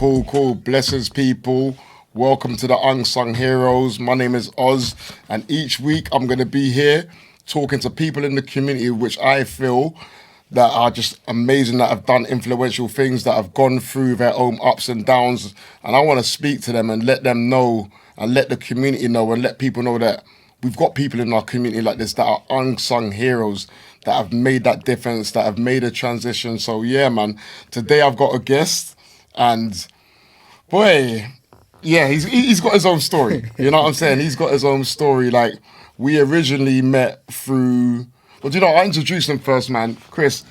Cool. Blessings, people. Welcome to the Unsung Heroes. My name is Oz, and each week I'm going to be here talking to people in the community which I feel that are just amazing, that have done influential things, that have gone through their own ups and downs. And I want to speak to them and let them know, and let the community know, and let people know that we've got people in our community like this that are unsung heroes, that have made that difference, that have made a transition. So yeah, man, today I've got a guest, and boy, yeah, he's got his own story. You know what I'm saying? He's got his own story. Like, we originally met through... Well, I'll introduce him first, man. Chris,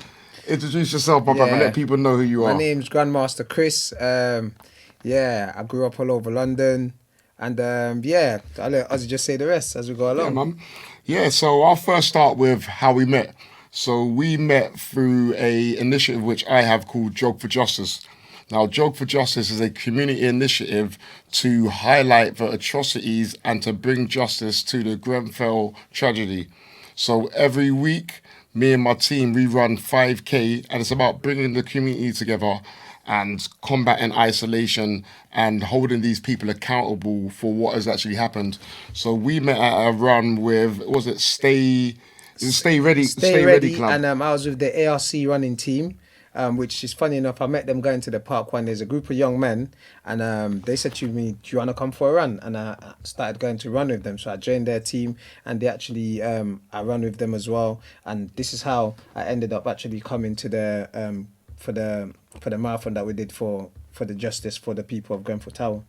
introduce yourself, my brother. Let people know who you are. My name's Grandmaster Chris. I grew up all over London. And I'll let Ozzy just say the rest as we go along. Yeah, man. Yeah, so I'll first start with how we met. So we met through a initiative which I have called Jog for Justice. Now, Jog for Justice is a community initiative to highlight the atrocities and to bring justice to the Grenfell tragedy. So every week, me and my team, we run 5K, and it's about bringing the community together and combating isolation and holding these people accountable for what has actually happened. So we met at a run with, Stay Ready Club. And I was with the ARC running team. Which is funny enough, I met them going to the park one day. There's a group of young men, and they said to me, do you want to come for a run? And I started going to run with them. So I joined their team, and they actually, I run with them as well. And this is how I ended up actually coming to the, for the marathon that we did for the justice for the people of Grenfell Tower.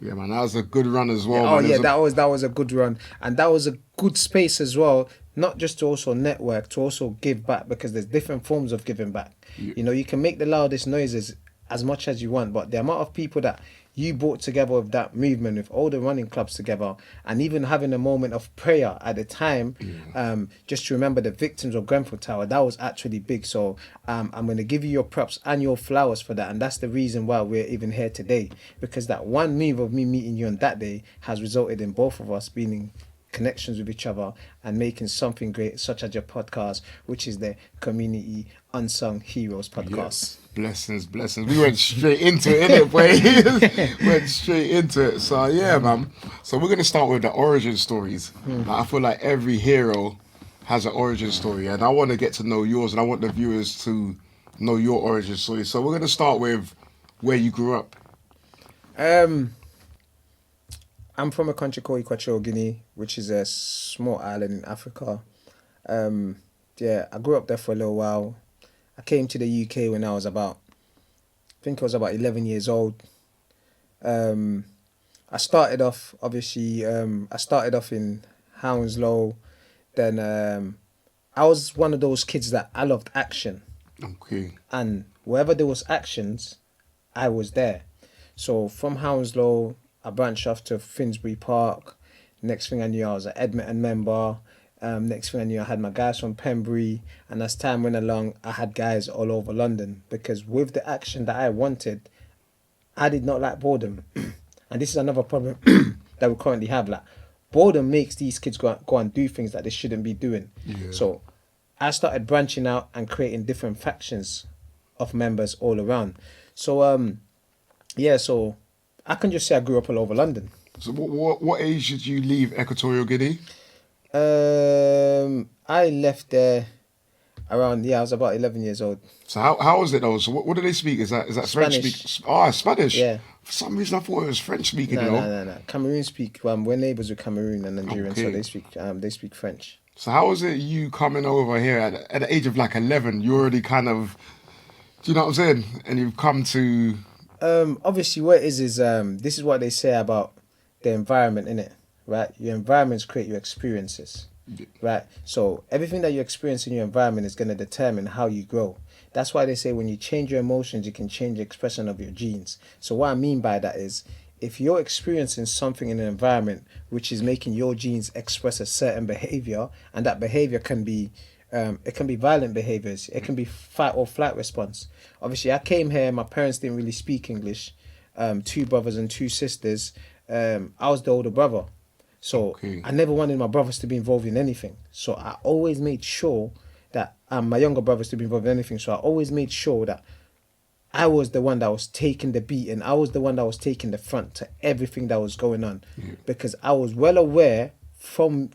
Yeah, man, that was a good run as well. That was a good run. And that was a good space as well, not just to also network, to also give back, because there's different forms of giving back. Yeah. You know, you can make the loudest noises as much as you want, but the amount of people that you brought together with that movement, with all the running clubs together, and even having a moment of prayer at the time, just to remember the victims of Grenfell Tower, that was actually big. So I'm going to give you your props and your flowers for that. And that's the reason why we're even here today, because that one move of me meeting you on that day has resulted in both of us being in connections with each other and making something great, such as your podcast, which is the Community Unsung Heroes Podcast. Yes. Blessings. We went straight into it, innit, boy? Went straight into it. So yeah, man. So we're gonna start with the origin stories. Like, I feel like every hero has an origin story, and I want to get to know yours, and I want the viewers to know your origin story. So we're gonna start with where you grew up. I'm from a country called Equatorial Guinea, which is a small island in Africa. I grew up there for a little while. I came to the UK when I was about 11 years old. I started off in Hounslow. Then I was one of those kids that I loved action. Okay. And wherever there was actions, I was there. So from Hounslow, I branched off to Finsbury Park. Next thing I knew, I was an Edmonton member. Next thing I knew, I had my guys from Pembury. And as time went along, I had guys all over London. Because with the action that I wanted, I did not like boredom. And this is another problem that we currently have. Like, boredom makes these kids go and do things that they shouldn't be doing. Yeah. So I started branching out and creating different factions of members all around. So, so I can just say I grew up all over London. So what age did you leave Equatorial Guinea? I left there around, I was about 11 years old. So how was it though? So what do they speak? Is that Spanish. French? Spanish? Yeah. For some reason I thought it was French speaking. No. Cameroon speak, we're neighbours with Cameroon and Nigeria, okay. So they speak French. So how was it you coming over here at the age of like 11? You already kind of, do you know what I'm saying? And you've come to... Obviously what it is this is what they say about the environment, innit? Right? Your environments create your experiences. Yeah. Right? So everything that you experience in your environment is going to determine how you grow. That's why they say when you change your emotions, you can change the expression of your genes. So what I mean by that is, if you're experiencing something in an environment which is making your genes express a certain behavior, and that behavior can be it can be violent behaviors, it can be fight or flight response. Obviously, I came here, my parents didn't really speak English, 2 brothers and 2 sisters. I was the older brother. So I never wanted my brothers to be involved in anything. So I always made sure that my younger brothers to be involved in anything. So I always made sure that I was the one that was taking the beat, and I was the one that was taking the front to everything that was going on, because I was well aware from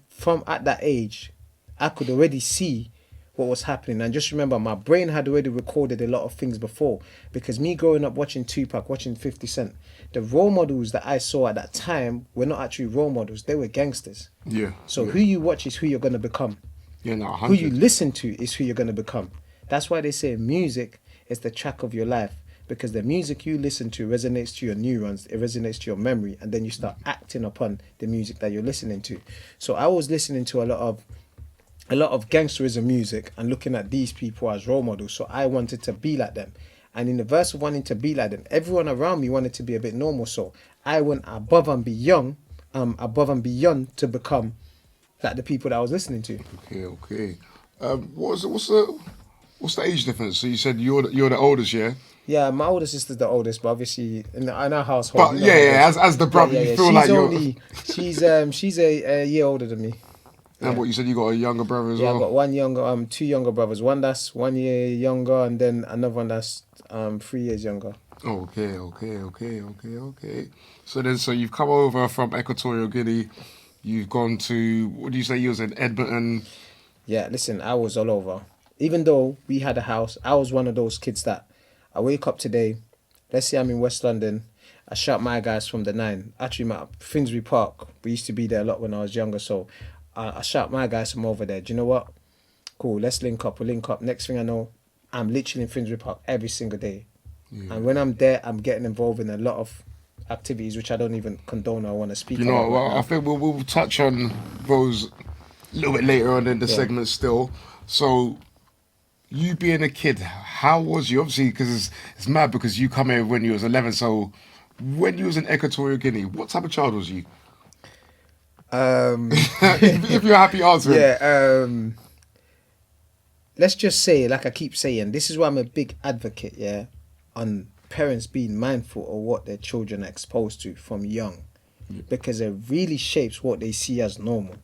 at that age, I could already see what was happening. And just remember, my brain had already recorded a lot of things before, because me growing up watching Tupac, watching 50 Cent, the role models that I saw at that time were not actually role models, they were gangsters. Yeah. So who you watch is who you're going to become. Yeah, no, 100. Who you listen to is who you're going to become. That's why they say music is the track of your life, because the music you listen to resonates to your neurons, it resonates to your memory, and then you start acting upon the music that you're listening to. So I was listening to a lot of gangsterism music and looking at these people as role models. So I wanted to be like them. And in the verse of wanting to be like them, everyone around me wanted to be a bit normal. So I went above and beyond to become like the people that I was listening to. Okay. What's the age difference? So you said you're the oldest, yeah? Yeah, my older sister's the oldest, but obviously in our household. But as the brother, you feel like she's a year older than me. And what you said, you got a younger brother as well? Yeah, I've got two younger brothers. One that's 1 year younger, and then another one that's 3 years younger. Okay. So you've come over from Equatorial Guinea. You've gone to, what do you say, you was in Edmonton? Yeah, listen, I was all over. Even though we had a house, I was one of those kids that I wake up today, let's say I'm in West London, I shout my guys from the 9. Actually, my Finsbury Park, we used to be there a lot when I was younger, so I shout my guys from over there. Do you know what? Cool, let's link up. We'll link up. Next thing I know, I'm literally in Finsbury Park every single day. Yeah. And when I'm there, I'm getting involved in a lot of activities which I don't even condone or want to speak about. You know, well, I think we'll touch on those a little bit later on in the segment still. So, you being a kid, how was you? Obviously, because it's mad because you come here when you was 11. So, when you was in Equatorial Guinea, what type of child was you? If you're happy answering. Yeah. Let's just say, like I keep saying, this is why I'm a big advocate, on parents being mindful of what their children are exposed to from young. Because it really shapes what they see as normal.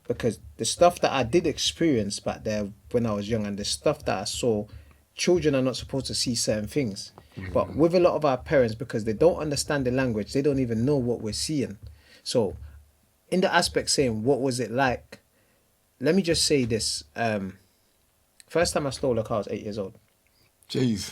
Because the stuff that I did experience back there when I was young, and the stuff that I saw, children are not supposed to see certain things. But with a lot of our parents, because they don't understand the language, they don't even know what we're seeing. So, in the aspect saying, what was it like? Let me just say this. First time I stole a car, I was 8 years old. Jeez,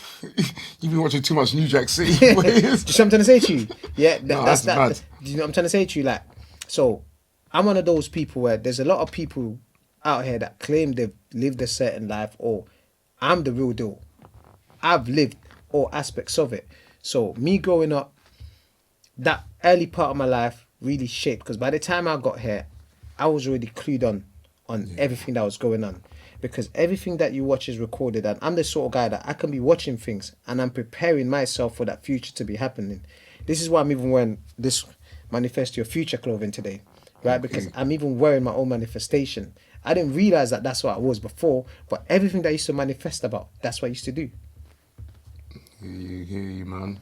you've been watching too much New Jack City. Do you know what I'm trying to say to you? Yeah, that's bad. Do you know what I'm trying to say to you? Like, so I'm one of those people where there's a lot of people out here that claim they've lived a certain life, or I'm the real deal. I've lived all aspects of it. So me growing up, that early part of my life really shaped, because by the time I got here, I was already clued on everything that was going on. Because everything that you watch is recorded, and I'm the sort of guy that I can be watching things and I'm preparing myself for that future to be happening. This is why I'm even wearing this Manifest Your Future clothing today, right? Okay. Because I'm even wearing my own manifestation. I didn't realize that that's what I was before, but everything that I used to manifest about, that's what I used to do. Hear you, man.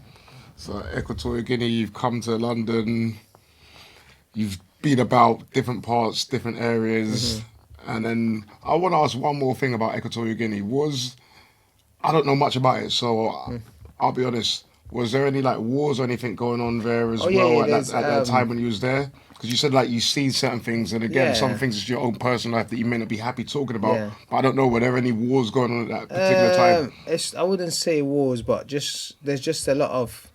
So Equatorial Guinea, you've come to London, you've been about different parts, different areas. And then I want to ask one more thing about Equatorial Guinea. I don't know much about it, so I'll be honest. Was there any like wars or anything going on there at that time when you was there? Because you said like you seen certain things, and again, some things is your own personal life that you may not be happy talking about. Yeah. But I don't know, were there any wars going on at that particular time? I wouldn't say wars, but there's just a lot of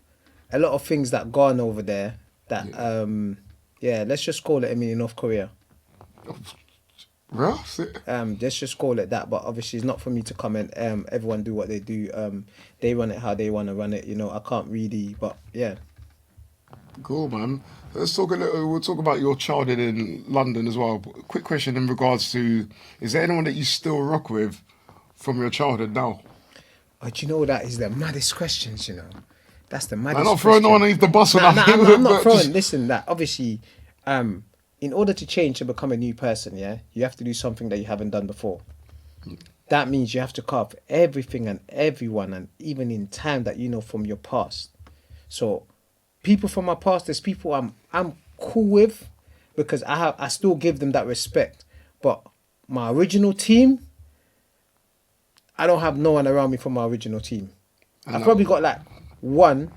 things that go on over there. That let's just call it. I mean, in North Korea. Let's just call it that, but obviously it's not for me to comment. Everyone do what they do. They run it how they want to run it. You know, I can't really, but yeah. Cool, man. Let's talk a little. We'll talk about your childhood in London as well. Quick question in regards to: is there anyone that you still rock with from your childhood now? Oh, do you know that is the maddest questions? You know, that's the maddest. I'm not throwing no one underneath the bus. I'm not throwing. Listen, that obviously, in order to change to become a new person, you have to do something that you haven't done before. That means you have to cut off everything and everyone, and even in time that you know from your past. So, people from my past, there's people I'm cool with, because I still give them that respect. But my original team, I don't have no one around me from my original team. I've probably got like one.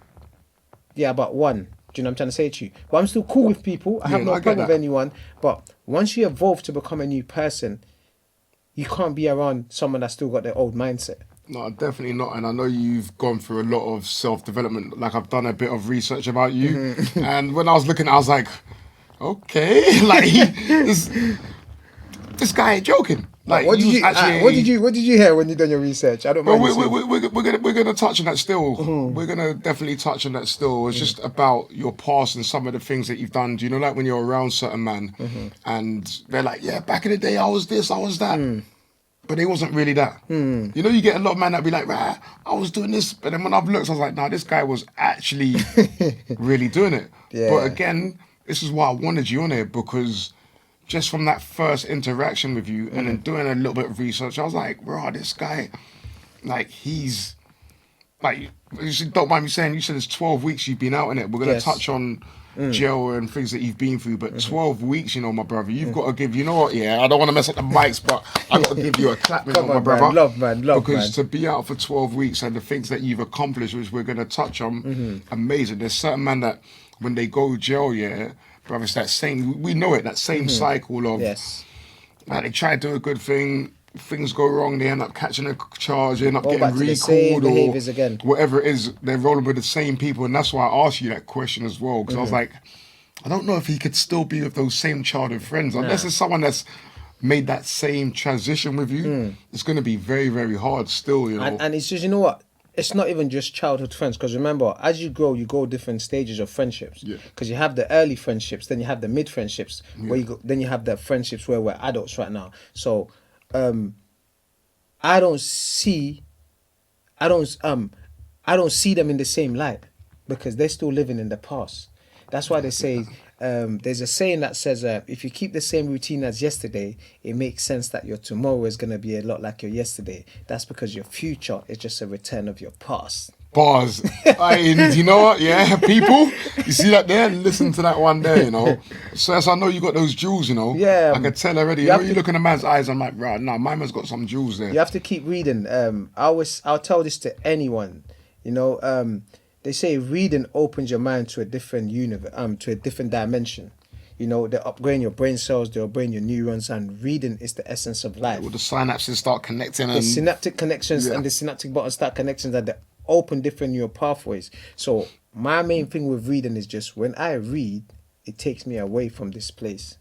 Yeah, about one. Do you know what I'm trying to say to you? But I'm still cool with people. I have no problem with anyone. But once you evolve to become a new person, you can't be around someone that's still got their old mindset. No, definitely not. And I know you've gone through a lot of self-development. Like, I've done a bit of research about you. And when I was looking, I was like, okay, like, this guy ain't joking. Like, what did you hear when you done your research? I don't mind. We're gonna touch on that still. We're gonna definitely touch on that still. It's just about your past and some of the things that you've done. Do you know, like when you're around certain men, and they're like, yeah, back in the day, I was this, I was that. But it wasn't really that. You know, you get a lot of men that be like, I was doing this. But then when I've looked, I was like, nah, this guy was actually really doing it. Yeah. But again, this is why I wanted you on here, because just from that first interaction with you and then doing a little bit of research, I was like, bro, this guy, like, he's, like, you don't mind me saying, you said it's 12 weeks you've been out in it. We're going to touch on jail and things that you've been through, but 12 weeks, you know, my brother, you've got to give, you know what, yeah, I don't want to mess up the mics, but I got to give you a clap, my brother. Love, because to be out for 12 weeks and the things that you've accomplished, which we're going to touch on, amazing. There's certain men that when they go jail, yeah, brother, it's that same, we know it, that same cycle of, like, they try to do a good thing, things go wrong, they end up catching a charge, they end up getting recalled or again. Whatever it is, they're rolling with the same people. And that's why I asked you that question as well, because I was like, I don't know if he could still be with those same childhood friends. Unless it's someone that's made that same transition with you, it's going to be very, very hard still, you know. And it's just, you know what? It's not even just childhood friends, because remember, as you grow, you go different stages of friendships. Because you have the early friendships, then you have the mid friendships, where you go, then you have the friendships where we're adults right now. So, I don't see them in the same light, because they're still living in the past. That's why they say, there's a saying that says, if you keep the same routine as yesterday, it makes sense that your tomorrow is going to be a lot like your yesterday. That's because your future is just a return of your past. Bars. You know what? Yeah, people, you see that there? Listen to that one there, you know. So as I know you got those jewels, you know. Yeah. I can tell already. You look in a man's eyes, I'm like, right, nah, my man's got some jewels there. You have to keep reading. I'll tell this to anyone, you know. They say reading opens your mind to a different universe, to a different dimension. You know, they upgrade your brain cells, they upgrade your neurons, and reading is the essence of life. Well, the synapses start connecting. The synaptic connections and the synaptic buttons start connections, and they open different neural pathways. So my main thing with reading is just when I read, it takes me away from this place.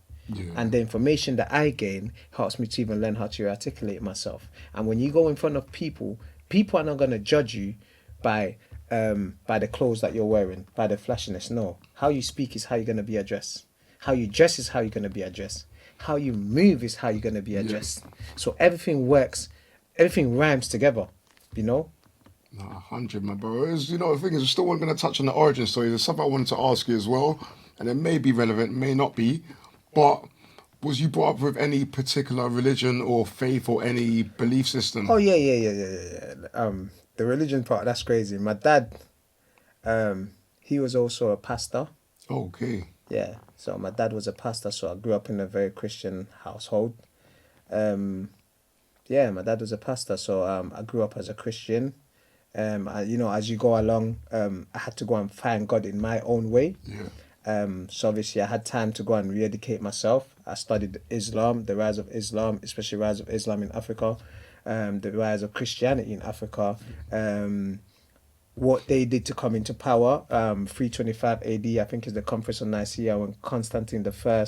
And the information that I gain helps me to even learn how to articulate myself. And when you go in front of people, people are not going to judge you by the clothes that you're wearing, by the flashiness. No, how you speak is how you're going to be addressed. How you dress is how you're going to be addressed. How you move is how you're going to be addressed. So everything works, everything rhymes together, you know. 100, my bro. You know, the thing is, we're still going to touch on the origin story. There's something I wanted to ask you as well, and it may be relevant, may not be, but was you brought up with any particular religion or faith or any belief system? Oh, yeah. The religion part, that's crazy. My dad, he was also a pastor. Okay. Yeah, so my dad was a pastor, so I grew up in a very Christian household. My dad was a pastor, so I grew up as a Christian. You know, as you go along, I had to go and find God in my own way. So obviously I had time to go and re-educate myself. I studied Islam, the rise of Islam, especially rise of Islam in Africa, the rise of Christianity in Africa, what they did to come into power. 325 AD, I think, is the Conference of Nicaea, when Constantine I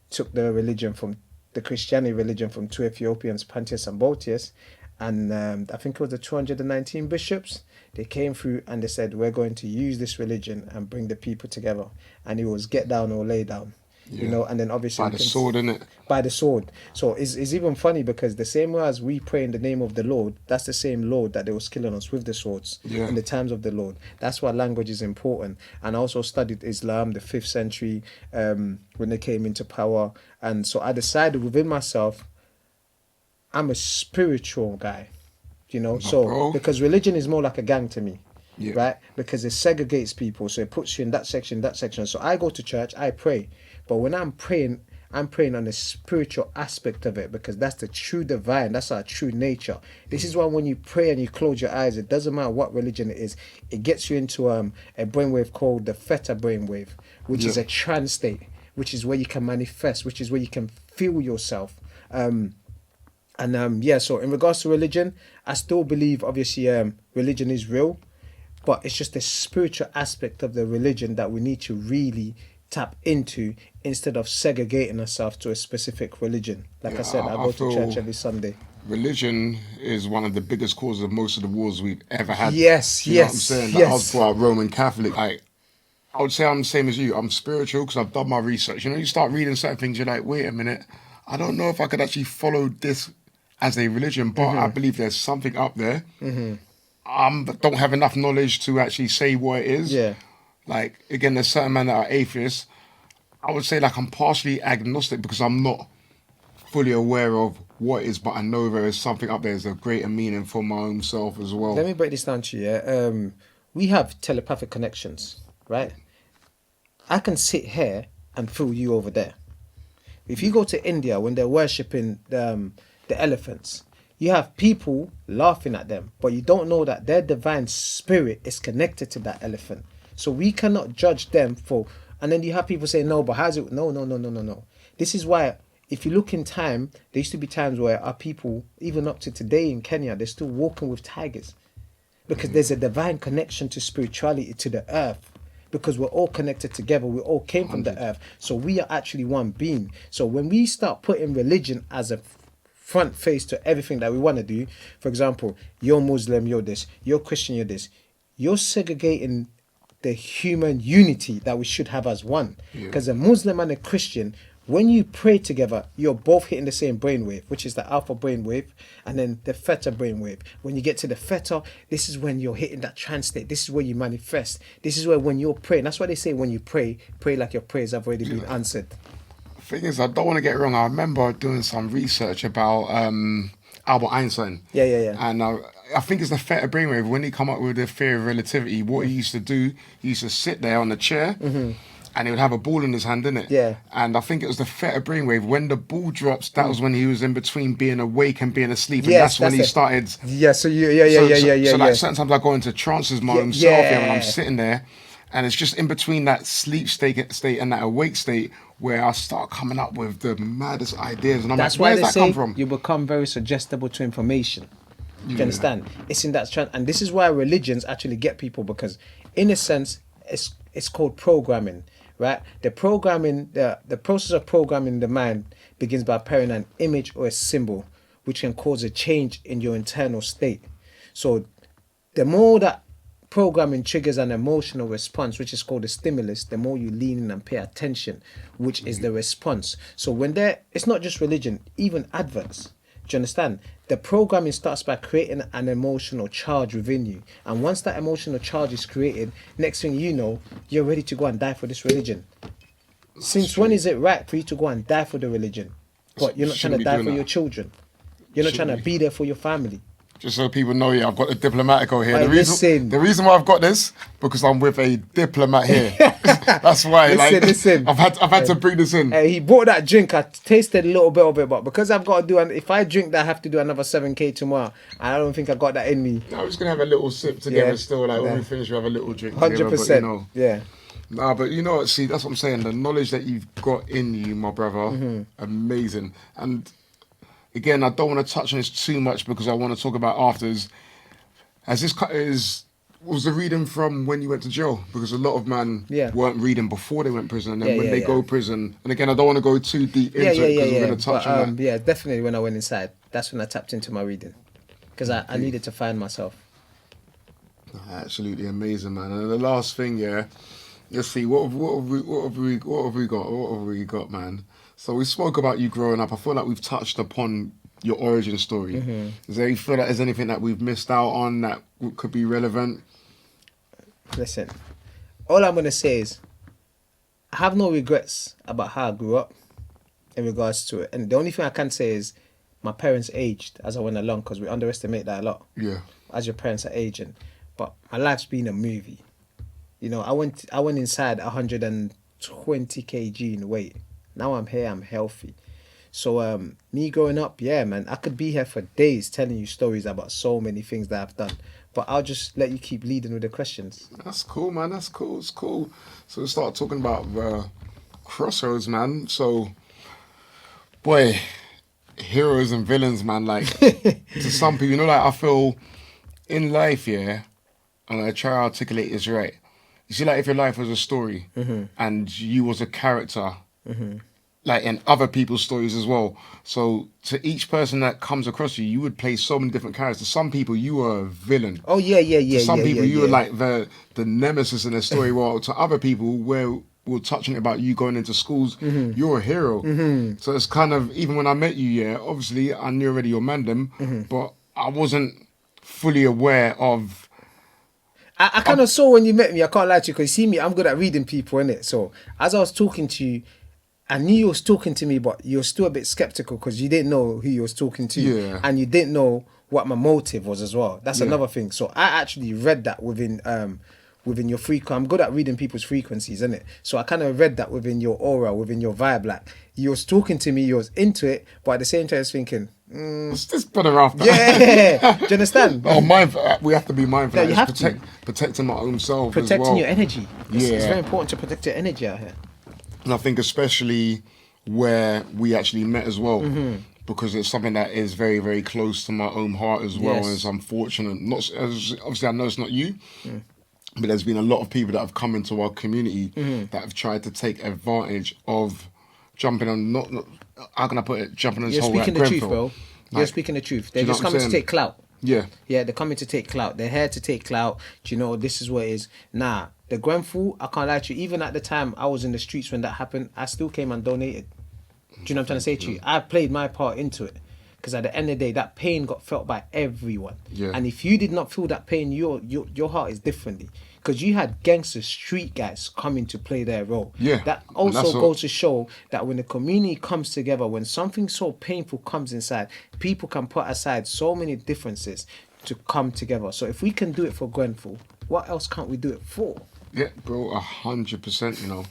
took the Christianity religion from two Ethiopians, Pantius and Boetius, and I think it was the 219 bishops. They came through and they said, we're going to use this religion and bring the people together. And it was get down or lay down. You know, and then obviously by the sword, innit? By the sword. So it's even funny, because the same way as we pray in the name of the Lord, that's the same Lord that they was killing us with the swords in the times of the Lord. That's why language is important. And I also studied Islam, the 5th century, when they came into power. And so I decided within myself, I'm a spiritual guy, you know. Because religion is more like a gang to me. Right? Because it segregates people, so it puts you in that section. So I go to church, I pray. But when I'm praying, I'm praying on the spiritual aspect of it, because that's the true divine. That's our true nature. This is why when you pray and you close your eyes, it doesn't matter what religion it is, it gets you into a brainwave called the theta brainwave, which is a trance state, which is where you can manifest, which is where you can feel yourself. So in regards to religion, I still believe, obviously, religion is real, but it's just the spiritual aspect of the religion that we need to really tap into, instead of segregating ourselves to a specific religion. Like I said, I go to church every Sunday. Religion is one of the biggest causes of most of the wars we've ever had. Yes, you know what I'm saying? Like, I was brought up Roman Catholic. I would say I'm the same as you. I'm spiritual because I've done my research. You know, you start reading certain things, you're like, wait a minute, I don't know if I could actually follow this as a religion, but I believe there's something up there. Don't have enough knowledge to actually say what it is. Yeah. Like, again, there's certain men that are atheists. I would say, like, I'm partially agnostic because I'm not fully aware of what it is, but I know there is something up there. There's a greater meaning for my own self as well. Let me break this down to you. Yeah? We have telepathic connections, right? I can sit here and feel you over there. If you go to India, when they're worshipping the elephants, you have people laughing at them, but you don't know that their divine spirit is connected to that elephant. So we cannot judge them for... And then you have people say, no, but how's it... No. This is why, if you look in time, there used to be times where our people, even up to today in Kenya, they're still walking with tigers. Because there's a divine connection to spirituality, to the earth. Because we're all connected together. We all came from the earth. So we are actually one being. So when we start putting religion as a front face to everything that we want to do, for example, you're Muslim, you're this, you're Christian, you're this, you're segregating the human unity that we should have as one. Because a Muslim and a Christian, when you pray together, you're both hitting the same brainwave, which is the alpha brainwave, and then the theta brainwave. When you get to the theta, this is when you're hitting that trance state. This is where you manifest. This is where, when you're praying, that's why they say when you pray like your prayers have already been answered. The thing is, I don't want to get it wrong. I remember doing some research about Albert Einstein. Yeah. And I think it's the theta brainwave. When he come up with the theory of relativity, what he used to do, he used to sit there on the chair, and he would have a ball in his hand, innit? Yeah. And I think it was the theta brainwave. When the ball drops, that was when he was in between being awake and being asleep. And that's when he started. Yeah, so So like, sometimes I go into trances my own self when I'm sitting there. And it's just in between that sleep state and that awake state where I start coming up with the maddest ideas. And I'm that's like, where why does that come from? You become very suggestible to information. Do you understand? It's in that trend. And this is why religions actually get people, because in a sense, it's called programming, right? The process of programming the mind begins by pairing an image or a symbol, which can cause a change in your internal state. So the more that programming triggers an emotional response, which is called a stimulus, the more you lean in and pay attention, which is the response. So when it's not just religion, even adverts. Do you understand? The programming starts by creating an emotional charge within you. And once that emotional charge is created, next thing you know, you're ready to go and die for this religion. Since when is it right for you to go and die for the religion? But you're not trying to die for your children. You're not trying to be there for your family. Just so people know, I've got a diplomatico here. Right, the reason why I've got this, because I'm with a diplomat here. That's why. Listen. I've had to bring this in. He bought that drink. I tasted a little bit of it, but because I've got to do, if I drink that, I have to do another 7K tomorrow. I don't think I got that in me. I'm just gonna have a little sip together still. Like when we finish, we have a little drink. 100%. Yeah. Nah, but you know what? See, that's what I'm saying. The knowledge that you've got in you, my brother, amazing. And again, I don't want to touch on this too much because I want to talk about afters. Was the reading from when you went to jail? Because a lot of men weren't reading before they went prison, and then when they go prison, and again, I don't want to go too deep into it because we're going to touch on that. Yeah, definitely when I went inside, that's when I tapped into my reading. Because I needed to find myself. Absolutely amazing, man. And the last thing, let's see, what have we got, man? So we spoke about you growing up. I feel like we've touched upon your origin story. Is there, you feel like there's anything that we've missed out on that could be relevant? Listen, all I'm going to say is I have no regrets about how I grew up in regards to it. And the only thing I can say is my parents aged as I went along, because we underestimate that a lot. Yeah. As your parents are aging. But my life's been a movie. You know, I went inside 120 kg in weight Now I'm here, I'm healthy. So me growing up, yeah, man, I could be here for days telling you stories about so many things that I've done. But I'll just let you keep leading with the questions. That's cool, man. That's cool. It's cool. So let's start talking about the crossroads, man. So, boy, heroes and villains, man. Like, to some people, you know, like, I feel in life, yeah, and I try to articulate this right. You see, like, if your life was a story and you was a character, like in other people's stories as well. So to each person that comes across you, you would play so many different characters. To some people, you were a villain. Oh yeah. To some people, you yeah. were like the nemesis in the story. Well, to other people, where we're touching about you going into schools, you're a hero. So it's kind of, even when I met you, yeah, obviously I knew already your mandem, but I wasn't fully aware of. I kind of saw when you met me. I can't lie to you, because you see me, I'm good at reading people, innit? So as I was talking to you, I knew you was talking to me, but you were still a bit skeptical because you didn't know who you was talking to, and you didn't know what my motive was as well. That's another thing. So I actually read that within your frequency. I'm good at reading people's frequencies, isn't it? So I kind of read that within your aura, within your vibe. Like, you was talking to me, you was into it, but at the same time, I was thinking, What's this better after? Yeah, do you understand? We have to be mindful. Yeah, you have protecting my own self, protecting as well. your energy. It's very important to protect your energy out here. And I think especially where we actually met as well, because it's something that is very, very close to my own heart as well. Yes. And it's unfortunate. Obviously, I know it's not you, but there's been a lot of people that have come into our community that have tried to take advantage of jumping on, not how can I put it, jumping on this You're whole speaking the truth, bro. You're Like, speaking the truth. They're you know just what I'm coming to saying? take clout. Yeah. Yeah, they're coming to take clout. They're here to take clout. Do you know, this is what it is. Nah, the Grenfell, I can't lie to you, even at the time I was in the streets when that happened, I still came and donated. Do you know what I'm trying to say to you? I played my part into it. Because at the end of the day, that pain got felt by everyone. Yeah. And if you did not feel that pain, your heart is differently. Because you had gangster street guys coming to play their role. Yeah. That And also that's goes to show that when the community comes together, when something so painful comes inside, people can put aside so many differences to come together. So if we can do it for Grenfell, what else can't we do it for? Yeah, bro, 100%, you know,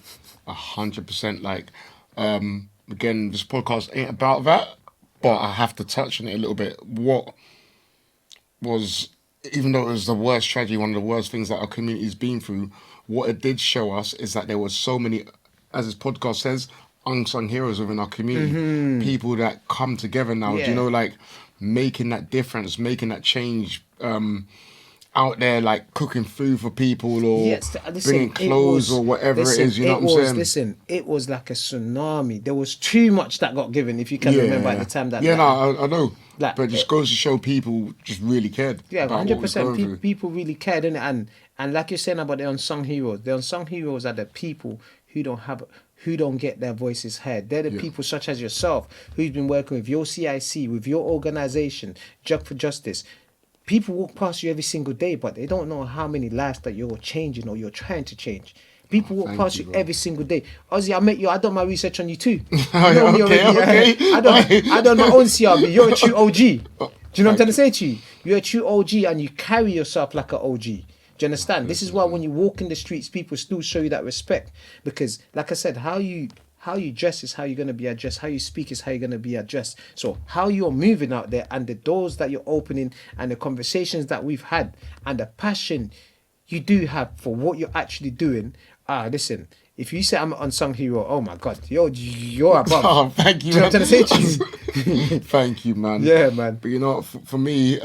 100%. Like, again, this podcast ain't about that, but I have to touch on it a little bit. What was, even though it was the worst tragedy, one of the worst things that our community's been through, what it did show us is that there were so many, as this podcast says, unsung heroes within our community. People that come together now, do you know, like, making that difference, making that change, out there, like cooking food for people or bringing clothes or whatever it is, you know what I'm saying? Listen, it was like a tsunami. There was too much that got given, if you can remember at the time that... Yeah, no, I know. Like, but it just goes to show people just really cared. Yeah, about 100%. People really cared, innit? And like you're saying about the unsung heroes, the unsung heroes are the people who don't get their voices heard. They're the people such as yourself, who's been working with your CIC, with your organisation, Jug for Justice. People walk past you every single day, but they don't know how many lives that you're changing or you're trying to change. People walk past you every single day. Ozzy, I met you. I done my research on you too. Okay. I done my own CRB. You're a true OG. Do you know what I'm trying to say to you? You're a true OG and you carry yourself like an OG. Do you understand? This is why when you walk in the streets, people still show you that respect. Because, like I said, how you dress is how you're going to be addressed. How you speak is how you're going to be addressed. So how you're moving out there and the doors that you're opening and the conversations that we've had and the passion you do have for what you're actually doing. Listen, if you say I'm an unsung hero, oh my God, you're above. Oh, thank you. Do you know what I'm trying to say to you? Thank you, man. Yeah, man. But you know, for me,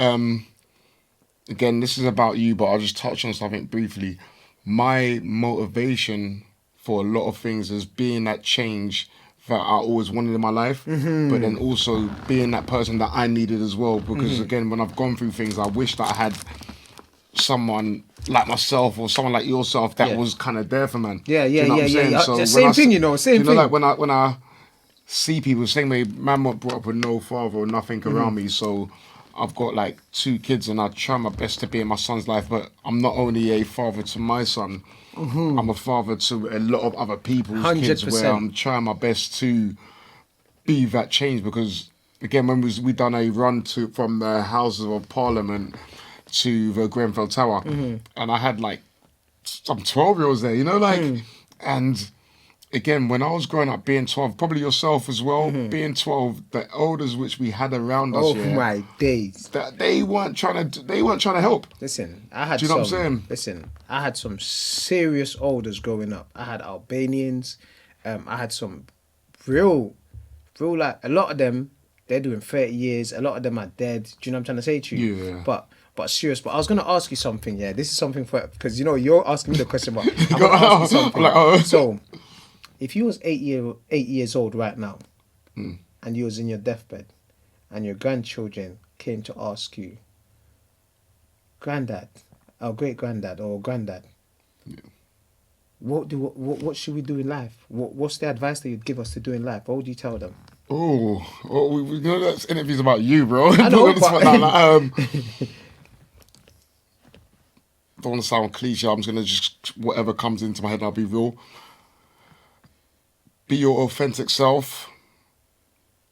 again, this is about you, but I'll just touch on something briefly. My motivation for a lot of things is being that change that I always wanted in my life, but then also being that person that I needed as well. Because again, when I've gone through things, I wish that I had someone like myself or someone like yourself that was kind of there for man. Yeah. So same thing, same thing. Like when I see people, same way, man was brought up with no father or nothing around me, so I've got like 2 kids and I try my best to be in my son's life, but I'm not only a father to my son, I'm a father to a lot of other people's 100%. kids, where I'm trying my best to be that change. Because again, when we done a run from the Houses of Parliament to the Grenfell Tower, and I had like some 12-year-olds there, you know, like, and again, when I was growing up, being 12, probably yourself as well, being 12, the elders which we had around us, Oh my days. that they weren't trying to help. Listen, I had Do you know what I'm saying? Listen, I had some serious elders growing up. I had Albanians. I had some real, like, a lot of them, they're doing 30 years. A lot of them are dead. Do you know what I'm trying to say to you? Yeah. But serious. But I was going to ask you something, yeah. This is something because, you're asking me the question, but I'm going to ask you something. So, if you was 8 years old right now, and you was in your deathbed, and your grandchildren came to ask you, granddad, our great granddad or granddad, what should we do in life? What's the advice that you'd give us to do in life? What would you tell them? We know that's interviews about you, bro. I know, but... don't want to sound cliche. I'm just gonna whatever comes into my head, I'll be real. Be your authentic self.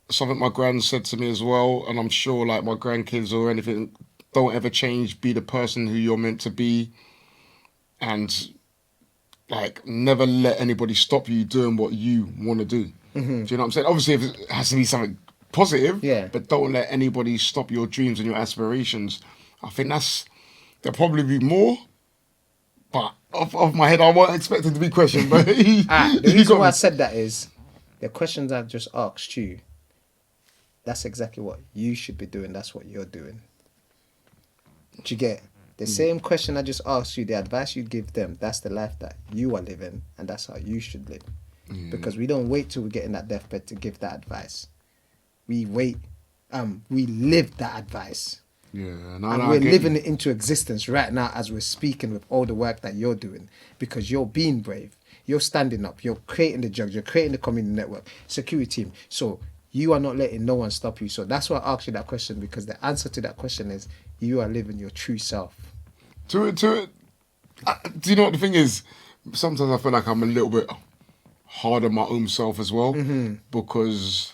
Something my gran said to me as well, and I'm sure like my grandkids or anything, don't ever change. Be the person who you're meant to be, and like never let anybody stop you doing what you want to do. Do you know what I'm saying? Obviously, if it has to be something positive, but don't let anybody stop your dreams and your aspirations. I think there'll probably be more, but off my head, I wasn't expecting to be questioned. But the reason why I said that is the questions I've just asked you. That's exactly what you should be doing. That's what you're doing. Do you get the same question I just asked you? The advice you give them. That's the life that you are living, and that's how you should live. Because we don't wait till we get in that deathbed to give that advice. We wait. We live that advice. And we're living it into existence right now as we're speaking with all the work that you're doing, because you're being brave. You're standing up. You're creating the judge. You're creating the community network, security team. So you are not letting no one stop you. So that's why I asked you that question, because the answer to that question is you are living your true self. To it. Do you know what the thing is? Sometimes I feel like I'm a little bit hard on my own self as well, because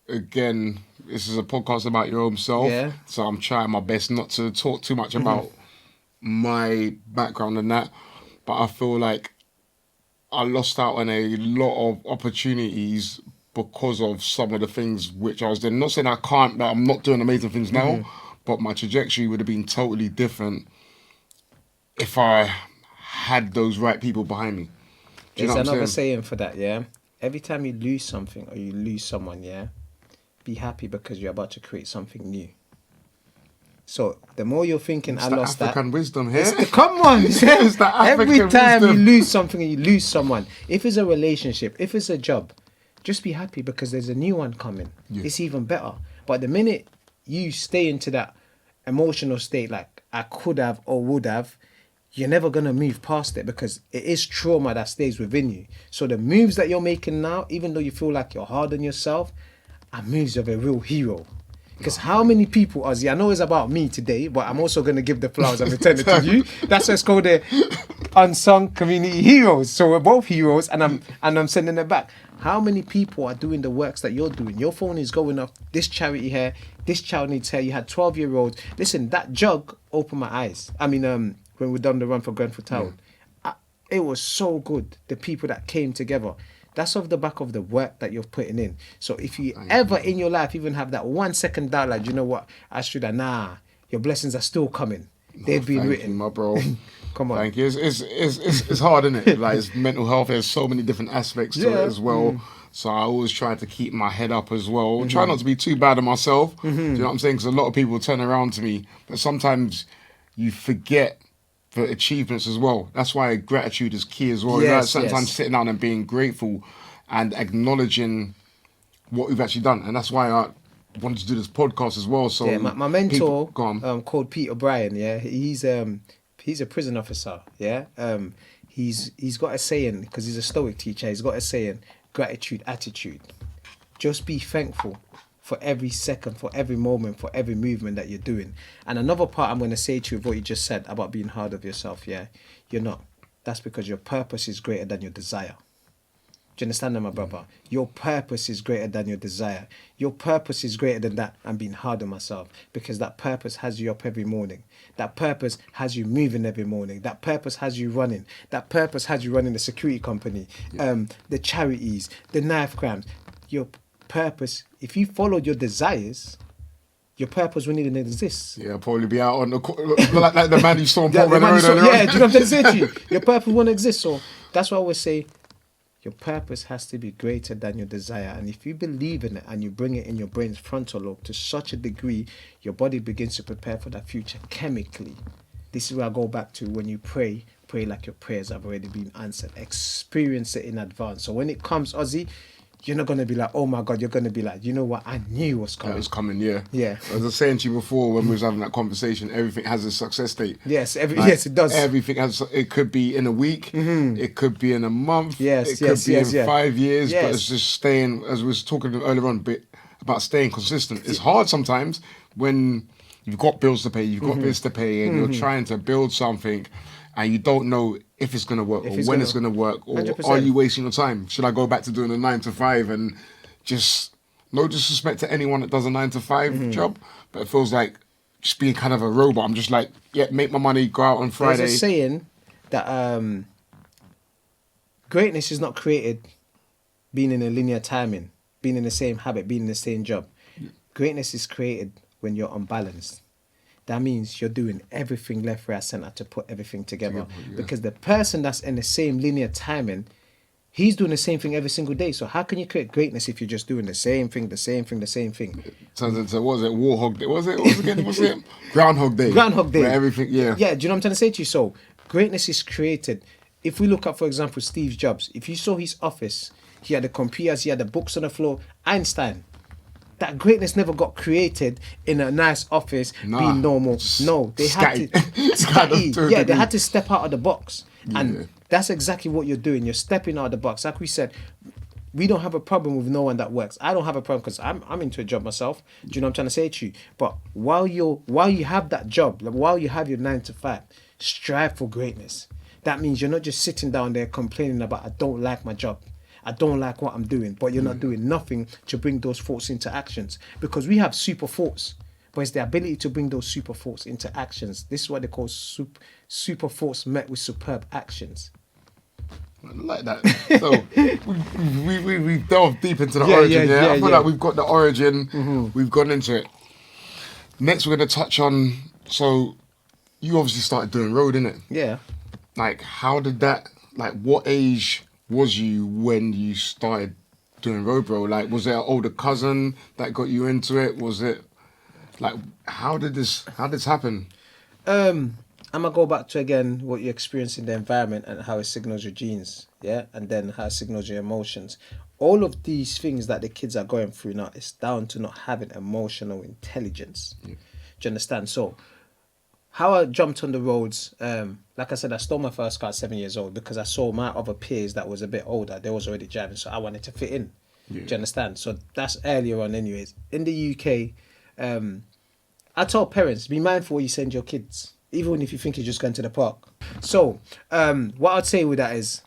again, this is a podcast about your own self, so I'm trying my best not to talk too much about my background and that, but I feel like I lost out on a lot of opportunities because of some of the things which I was doing. Not saying that I'm not doing amazing things now, but my trajectory would have been totally different if I had those right people behind me. There's another saying for that, yeah? Every time you lose something or you lose someone, be happy, because you're about to create something new. So the more you're thinking, it's I lost that. African wisdom here. Come on. Every time wisdom. You lose something and you lose someone, if it's a relationship, if it's a job, just be happy, because there's a new one coming. It's even better. But the minute you stay into that emotional state, like I could have or would have, you're never going to move past it, because it is trauma that stays within you. So the moves that you're making now, even though you feel like you're hard on yourself, are moves of a real hero. Because how many people, Ozzy, I know it's about me today, but I'm also going to give the flowers and return it to you. That's why it's called the Unsung Community Heroes. So we're both heroes, and I'm sending it back. How many people are doing the works that you're doing? Your phone is going off, this charity here, this child needs hair, you had 12-year-olds. Listen, that jug opened my eyes. I mean, when we done the run for Grenfell Town, it was so good, the people that came together. That's off the back of the work that you're putting in. So if you ever in your life even have that 1 second doubt, like, you know what, I should have, your blessings are still coming. They've been written. You, my bro. Come on. Thank you. It's hard, isn't it? Like, it's mental health, there's so many different aspects to it as well. So I always try to keep my head up as well. Try not to be too bad on myself. Do you know what I'm saying? Because a lot of people turn around to me, but sometimes you forget the achievements as well. That's why gratitude is key as well. Sometimes sitting down and being grateful and acknowledging what we've actually done. And that's why I wanted to do this podcast as well. So my mentor, called Pete O'Brien, he's a prison officer, he's got a saying, because he's a Stoic teacher, he's got a saying, gratitude, attitude. Just be thankful for every second, for every moment, for every movement that you're doing. And another part I'm going to say to you, what you just said about being hard of yourself, you're not. That's because your purpose is greater than your desire. you understand that, my brother? Your purpose is greater than your desire. Your purpose is greater than that. I'm being hard on myself, because that purpose has you up every morning. That purpose has you moving every morning. That purpose has you running. That purpose has you running the security company, the charities, the knife crimes. Your purpose, if you followed your desires, your purpose wouldn't even exist. Yeah, I'll probably be out on the like the man you saw on Yeah, Paul Road. do you know what I'm trying to say to you? Your purpose won't exist. So that's why I always say, your purpose has to be greater than your desire. And if you believe in it and you bring it in your brain's frontal lobe to such a degree, your body begins to prepare for that future chemically. This is where I go back to, when you pray like your prayers have already been answered. Experience it in advance. So when it comes, Ozzy, you're not going to be like, oh my God, you're going to be like, you know what, I knew what's coming. That was coming, yeah. Yeah. As I was saying to you before when we was having that conversation, everything has a success date. Yes, yes, it does. Everything has, it could be in a week, it could be in a month, Yes, it could be in 5 years, Yes. but it's just staying, as we was talking earlier on a bit about staying consistent. It's hard sometimes when you've got bills to pay, you've got this to pay, and you're trying to build something and you don't know if it's going to work, or when it's going to work, or 100%. are you wasting your time? Should I go back to doing a 9 to 5 and just, no disrespect to anyone that does a 9 to 5 job, but it feels like just being kind of a robot. I'm just like, yeah, make my money, go out on Friday. There's a saying that greatness is not created being in a linear timing, being in the same habit, being in the same job. Greatness is created when you're unbalanced. That means you're doing everything left, right, center to put everything together. Because the person that's in the same linear timing, he's doing the same thing every single day. So how can you create greatness if you're just doing the same thing? Turns into, what was it, Warhog Day? Was it Groundhog Day? Groundhog Day. Where everything, yeah. Yeah, do you know what I'm trying to say to you? So greatness is created. If we look at, for example, Steve Jobs, if you saw his office, he had the computers, he had the books on the floor. Einstein. That greatness never got created in a nice office, being normal. No, they had to scatty. Yeah, they had to step out of the box. And that's exactly what you're doing. You're stepping out of the box. Like we said, we don't have a problem with no one that works. I don't have a problem because I'm into a job myself. Do you know what I'm trying to say to you? But while you have that job, like while you have your 9 to 5, strive for greatness. That means you're not just sitting down there complaining about, I don't like my job, I don't like what I'm doing, but you're not doing nothing to bring those thoughts into actions. Because we have super thoughts, but it's the ability to bring those super thoughts into actions. This is what they call super thoughts met with superb actions. I like that. So we've delved deep into the origin. I feel like we've got the origin. We've gone into it. Next, we're going to touch on. So you obviously started doing road, innit? Yeah. Like, how did that? Like, what age was you when you started doing road, bro? Like, was there an older cousin that got you into it? Was it like, how did this happen? I'm gonna go back to again what you experience in the environment and how it signals your genes, yeah, and then how it signals your emotions. All of these things that the kids are going through now is down to not having emotional intelligence. Do you understand? So how I jumped on the roads, like I said, I stole my first car at 7 years old because I saw my other peers that was a bit older. They was already driving, so I wanted to fit in. Do you understand? So that's earlier on anyways. In the UK, I told parents, be mindful where you send your kids, even if you think you're just going to the park. So what I'd say with that is,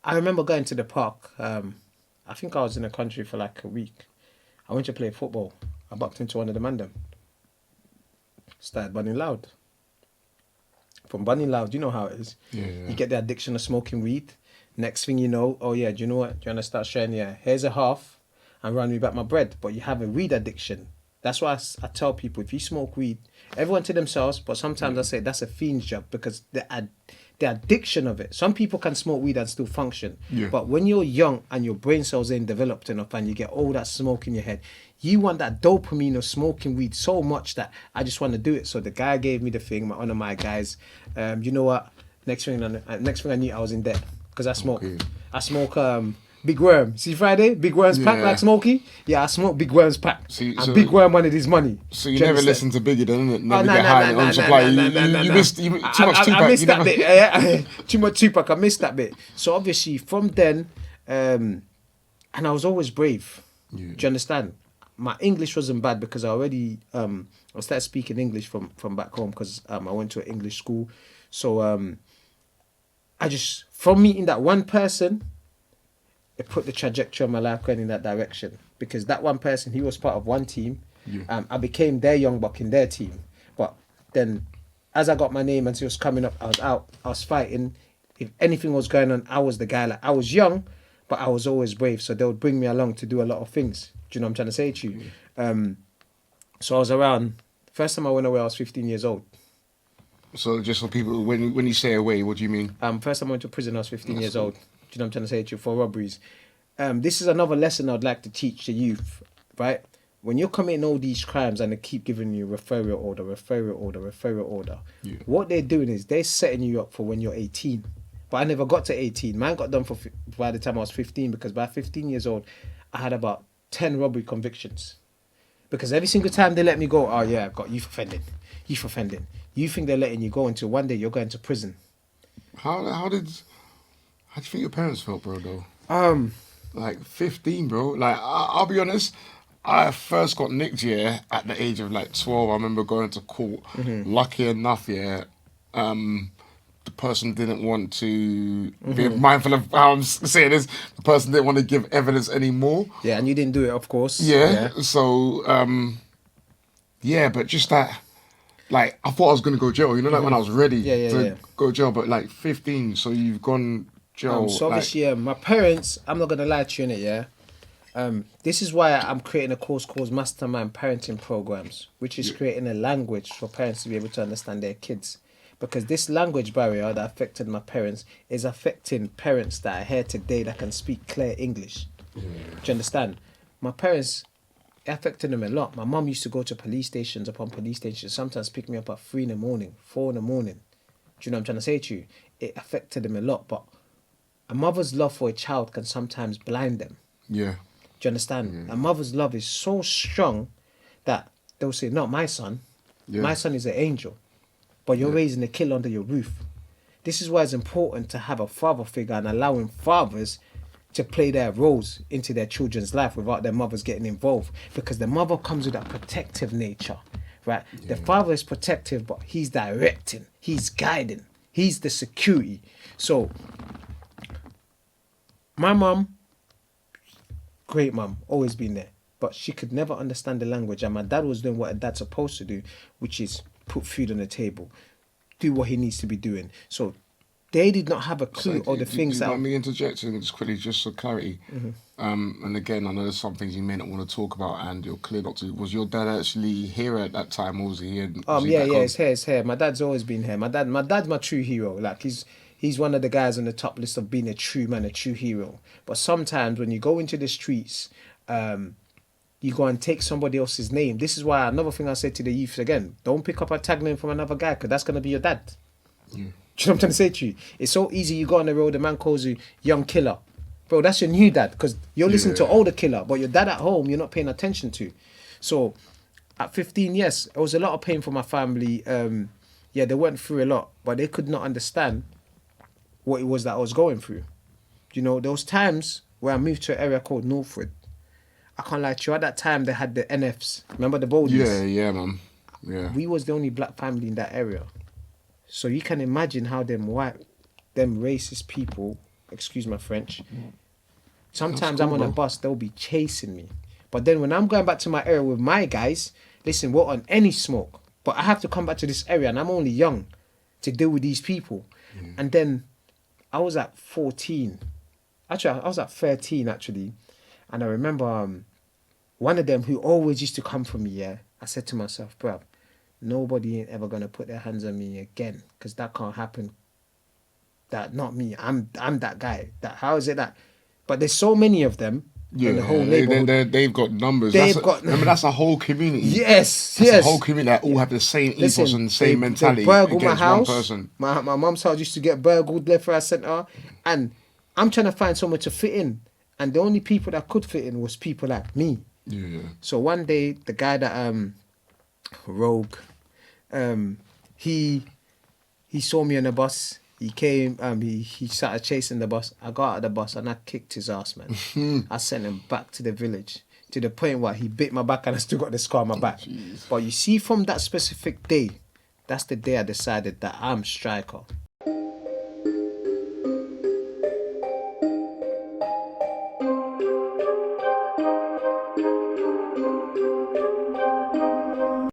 I remember going to the park. I think I was in the country for like a week. I went to play football. I bucked into one of the man them. Started bunning loud. From bunning loud, you know how it is. You get the addiction of smoking weed. Next thing you know, oh yeah, do you know what? Do you want to start sharing? Yeah, here's a half and run me back my bread. But you have a weed addiction. That's why I tell people, if you smoke weed, everyone to themselves, but sometimes I say that's a fiend's job because the addiction of it. Some people can smoke weed and still function. But when you're young and your brain cells ain't developed enough and you get all that smoke in your head, you want that dopamine of smoking weed so much that I just want to do it. So the guy gave me the thing, one of my guys. You know what? Next thing I knew, I was in debt because I smoke. I smoke Big Worm. See Friday? Big Worm's pack like Smokey? Yeah, I smoke Big Worm's pack. And Big Worm wanted his money. So you never listened to Biggie then, innit? Never get high on supply. You missed too much Tupac. I missed that bit. Too much Tupac. I missed that bit. So obviously from then, and I was always brave. Do you understand? My English wasn't bad because I already I started speaking English from back home because I went to an English school. So I just, from meeting that one person, it put the trajectory of my life going in that direction. Because that one person, he was part of one team. Yeah. I became their young buck in their team. But then, as I got my name and it was coming up, I was out, I was fighting. If anything was going on, I was the guy. Like, I was young, but I was always brave. So they would bring me along to do a lot of things. Do you know what I'm trying to say to you? So I was around, first time I went away, I was 15 years old. So just for people, when you say away, what do you mean? First time I went to prison, I was 15 years old. Do you know what I'm trying to say to you? For robberies. This is another lesson I'd like to teach the youth, right? When you're committing all these crimes and they keep giving you referral order, Yeah. what they're doing is they're setting you up for when you're 18. But I never got to 18. Mine got done by the time I was 15, because by 15 years old, I had about 10 robbery convictions. Because every single time they let me go, oh yeah, I've got youth offending. You think they're letting you go until one day you're going to prison. How do you think your parents felt, bro, though? Like 15, bro. Like, I'll be honest, I first got nicked, at the age of like 12. I remember going to court. Mm-hmm. Lucky enough, the person didn't want to be mindful of how I'm saying this. The person didn't want to give evidence anymore. Yeah, and you didn't do it, of course. Yeah. So, but just that, like, I thought I was going to go jail, you know, like when I was ready to go jail, but like 15, so you've gone jail. So obviously, my parents, I'm not going to lie to you in it, this is why I'm creating a course called Mastermind Parenting Programs, which is creating a language for parents to be able to understand their kids. Because this language barrier that affected my parents is affecting parents that are here today that can speak clear English. Do you understand? My parents, it affected them a lot. My mum used to go to police stations upon police stations, sometimes pick me up at 3 in the morning, 4 in the morning. Do you know what I'm trying to say to you? It affected them a lot, but a mother's love for a child can sometimes blind them. Yeah. Do you understand? A mother's love is so strong that they'll say, not my son. Yeah. My son is an angel. But you're raising a kid under your roof. This is why it's important to have a father figure and allowing fathers to play their roles into their children's life without their mothers getting involved. Because the mother comes with a protective nature, right? Yeah. The father is protective, but he's directing, he's guiding, he's the security. So, my mum, great mum, always been there. But she could never understand the language. And my dad was doing what a dad's supposed to do, which is put food on the table, do what he needs to be doing. So they did not have a clue or the things that... Let me interject just quickly, just for clarity. And again, I know there's some things you may not want to talk about and you're clear not to. Was your dad actually here at that time, or was he here? It's here. My dad's always been here. My dad's my true hero. Like, he's one of the guys on the top list of being a true man, a true hero. But sometimes when you go into the streets... you go and take somebody else's name. This is why another thing I say to the youth again, don't pick up a tag name from another guy, because that's going to be your dad. Do you know what I'm trying to say to you? It's so easy, you go on the road, the man calls you young killer. Bro, that's your new dad, because you're listening to older killer, but your dad at home, you're not paying attention to. So, at 15, yes, it was a lot of pain for my family. They went through a lot, but they could not understand what it was that I was going through. You know, there was times where I moved to an area called Northwood. I can't lie to you, at that time they had the NFs. Remember the Boldies? Yeah, man. Yeah. We was the only black family in that area. So you can imagine how them racist people, excuse my French, sometimes I'm on a bus, they'll be chasing me. But then when I'm going back to my area with my guys, listen, we're on any smoke. But I have to come back to this area and I'm only young to deal with these people. And then I was at 14. Actually, I was at 13 actually. And I remember one of them who always used to come for me, I said to myself, bruv, nobody ain't ever going to put their hands on me again, because that can't happen. That, not me. I'm that guy. How is it that? But there's so many of them in the whole neighborhood. They've got numbers. Remember, that's a whole community. Yes. A whole community that all have the same ethos and the same mentality against my house. one person. My mum's house used to get burgled left, right, centre. And I'm trying to find somewhere to fit in. And the only people that could fit in was people like me. Yeah. So one day, the guy that Rogue, he saw me on the bus. He came. He started chasing the bus. I got out of the bus and I kicked his ass, man. I sent him back to the village, to the point where he bit my back and I still got the scar on my back. Jeez. But you see, from that specific day, that's the day I decided that I'm striker.